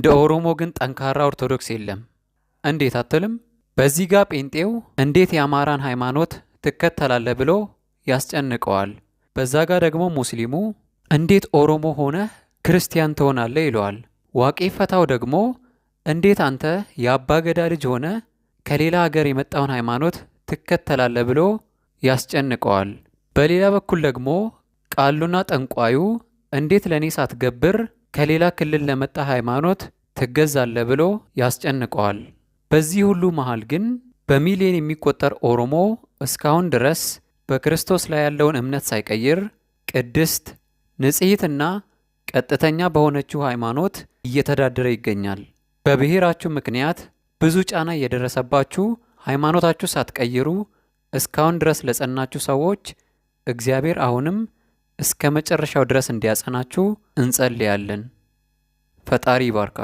እንደ ኦሮሞ ግን ጠንካራ ኦርቶዶክስ የለም። እንዴት አትልም? በዚህ ጋር ጴንጤው እንዴት የአማራን ሃይማኖት ትከተላለህ ብሎ ያስጨንቀዋል። በዛ ጋር ደግሞ ሙስሊሙ እንዴት ኦሮሞ ሆነህ ክርስቲያን ትሆናለህ ይለዋል። ዋቄ ፈታው ደግሞ እንዴት አንተ የአባ ገዳ ልጅ ሆነ ከሌላ ሀገር የመጣውን ሃይማኖት ትከተላለህ ብሎ ያስጨንቀዋል። በሌላ በኩል ደግሞ ቃሉና ጠንቋዩ እንዴት ለእኔ ሳትገብር ከሌላ ክልል ለመጣ ሃይማኖት ትገዛለህ ብሎ ያስጨንቀዋል። በዚህ ሁሉ መሃል ግን በሚሊዮን የሚቆጠር ኦሮሞ እስካሁን ድረስ በክርስቶስ ላይ ያለውን እምነት ሳይቀይር ቅድስት ንጽሕትና ቀጥተኛ በሆነችው ሃይማኖት እየተዳደረ ይገኛል። በብሔራችሁ ምክንያት ብዙ ጫና እየደረሰባችሁ ሃይማኖታችሁ ሳትቀይሩ እስካሁን ድረስ ለጸናችሁ ሰዎች እግዚአብሔር አሁንም እስከ መጨረሻው ድረስ እንዲያጸናችሁ እንጸልያለን። ፈጣሪ ይባርካችሁ።